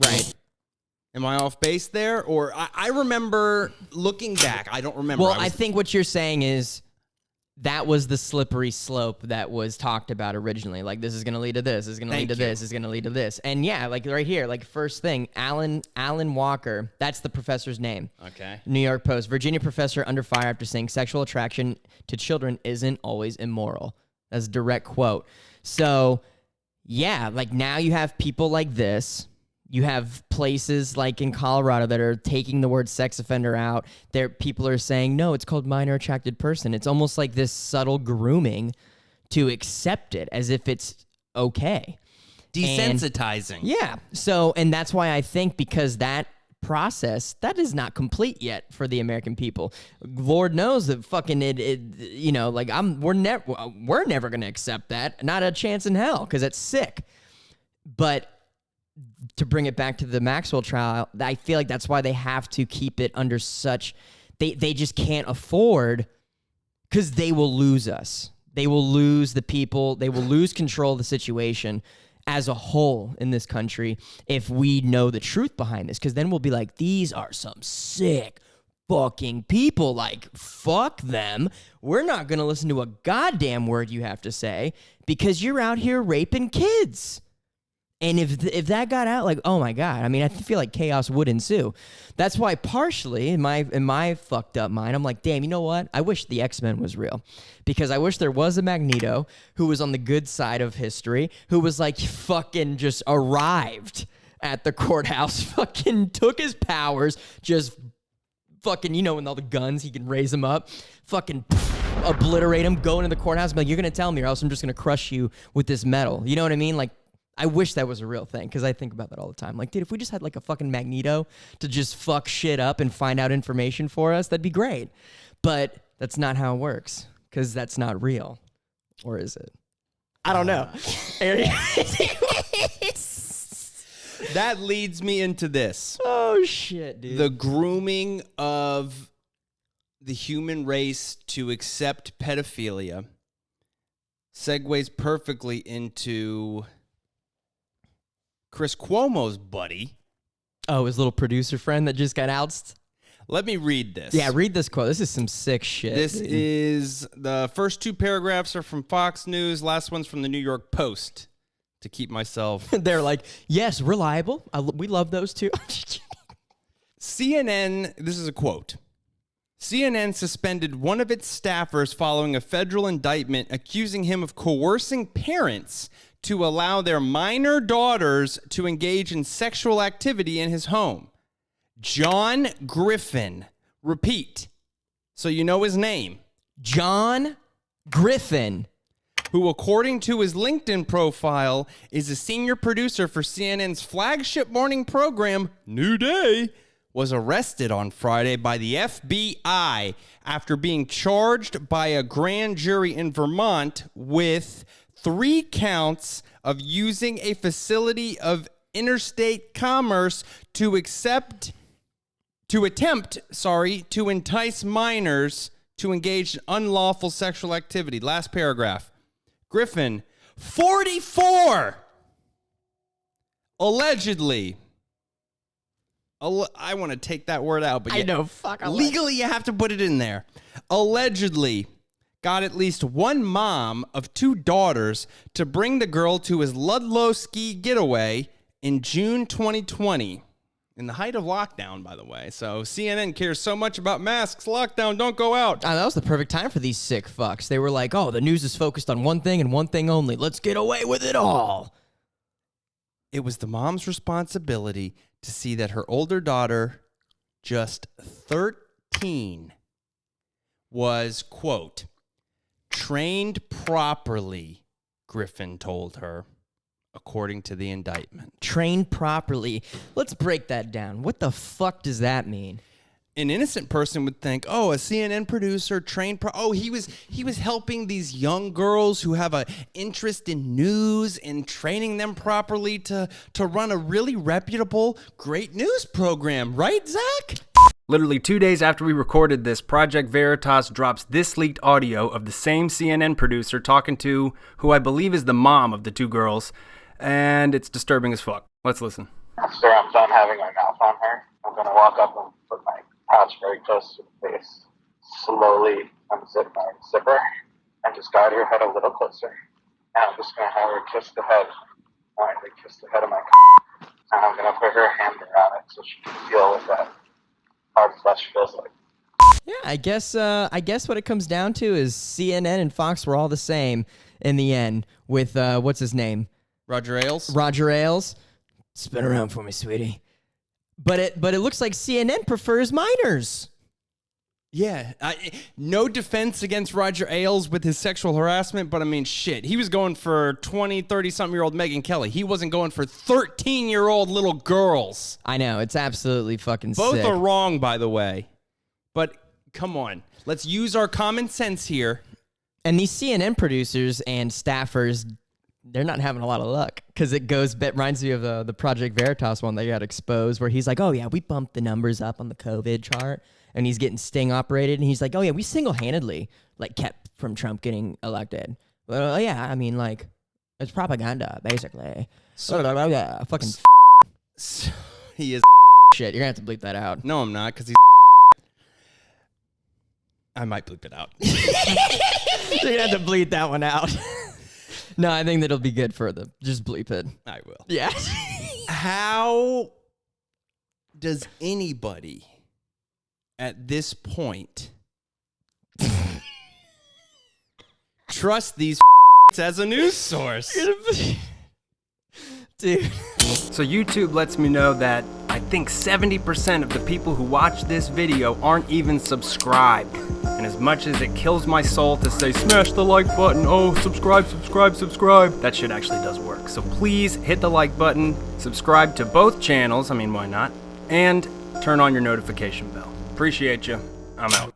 Right. Am I off base there? Or I remember looking back. I don't remember. Well, I think what you're saying is that was the slippery slope that was talked about originally. Like, this is going to lead to this, this is going to lead to this, this is going to lead to this. And yeah, like right here, like first thing, Alan Walker, that's the professor's name. Okay. New York Post, Virginia professor under fire after saying sexual attraction to children isn't always immoral. That's a direct quote. So yeah, like now you have people like this. You have places like in Colorado that are taking the word sex offender out. There, people are saying, no, it's called minor attracted person. It's almost like this subtle grooming to accept it as if it's okay. Desensitizing. Yeah. So, and that's why I think because that process, that is not complete yet for the American people. Lord knows that fucking like we're never going to accept that. Not a chance in hell because it's sick. But to bring it back to the Maxwell trial, I feel like that's why they have to keep it under such... They just can't afford... Because they will lose us. They will lose the people. They will lose control of the situation as a whole in this country if we know the truth behind this. Because then we'll be like, these are some sick fucking people. Like, fuck them. We're not going to listen to a goddamn word you have to say because you're out here raping kids. And if that got out, like, oh my God, I mean, I feel like chaos would ensue. That's why partially in my fucked up mind, I'm like, damn, you know what? I wish the X-Men was real because I wish there was a Magneto who was on the good side of history, who was like fucking just arrived at the courthouse, fucking took his powers, just fucking, with all the guns, he can raise them up, fucking obliterate him, go into the courthouse, and be like, you're going to tell me or else I'm just going to crush you with this metal. You know what I mean? Like, I wish that was a real thing because I think about that all the time. Like, dude, if we just had like a fucking Magneto to just fuck shit up and find out information for us, that'd be great. But that's not how it works because that's not real. Or is it? I don't know. That leads me into this. Oh, shit, dude. The grooming of the human race to accept pedophilia segues perfectly into Chris Cuomo's buddy. Oh, his little producer friend that just got ousted? Let me read this. Yeah, read this quote. This is some sick shit. This is, the first two paragraphs are from Fox News. Last one's from the New York Post. To keep myself... They're like, yes, reliable. We love those too. CNN, this is a quote. CNN suspended one of its staffers following a federal indictment accusing him of coercing parents to allow their minor daughters to engage in sexual activity in his home. John Griffin. Repeat. So you know his name. John Griffin. Who, according to his LinkedIn profile, is a senior producer for CNN's flagship morning program, New Day, was arrested on Friday by the FBI after being charged by a grand jury in Vermont with 3 counts of using a facility of interstate commerce to attempt to entice minors to engage in unlawful sexual activity. Last paragraph. Griffin, 44, allegedly. I want to take that word out, but I know, fuck. Legally, you have to put it in there. Allegedly got at least one mom of 2 daughters to bring the girl to his Ludlow ski getaway in June 2020. In the height of lockdown, by the way. So CNN cares so much about masks, lockdown, don't go out. Oh, that was the perfect time for these sick fucks. They were like, oh, the news is focused on one thing and one thing only. Let's get away with it all. It was the mom's responsibility to see that her older daughter, just 13, was, quote, trained properly, Griffin told her, according to the indictment. Trained properly. Let's break that down. What the fuck does that mean? An innocent person would think, oh, a CNN producer trained he was helping these young girls who have an interest in news and training them properly to run a really reputable, great news program, right, Zach? Literally 2 days after we recorded this, Project Veritas drops this leaked audio of the same CNN producer talking to who I believe is the mom of the 2 girls, and it's disturbing as fuck. Let's listen. After I'm done having my mouth on her, I'm going to walk up and put my pouch very close to her face, slowly unzip my zipper, and just guide her head a little closer. And I'm just going to have her kiss the head, quietly kiss the head of my and I'm going to put her hand around it so she can feel what that hard flesh feels like. Yeah, I guess what it comes down to is CNN and Fox were all the same in the end with what's his name? Roger Ailes? Roger Ailes. Spin around for me, sweetie. But it looks like CNN prefers minors. Yeah, no defense against Roger Ailes with his sexual harassment, but I mean, shit, he was going for 20, 30-something-year-old Megyn Kelly. He wasn't going for 13-year-old little girls. I know, it's absolutely fucking Both sick. are wrong, by the way. But come on, let's use our common sense here. And these CNN producers and staffers, they're not having a lot of luck because it reminds me of the Project Veritas one that got exposed where he's like, oh yeah, we bumped the numbers up on the COVID chart. And he's getting sting operated, and he's like, oh, yeah, we single-handedly, like, kept from Trump getting elected. Well, yeah, I mean, like, it's propaganda, basically. Fucking He is shit. You're going to have to bleep that out. No, I'm not, because he's I might bleep it out. You're going to have to bleep that one out. No, I think that'll be good for just bleep it. I will. Yeah. How does anybody at this point trust these as a news source? Dude. So YouTube lets me know that I think 70% of the people who watch this video aren't even subscribed. And as much as it kills my soul to say, smash the like button, oh, subscribe, that shit actually does work. So please hit the like button, subscribe to both channels, I mean, why not? And turn on your notification bell. Appreciate you. I'm out.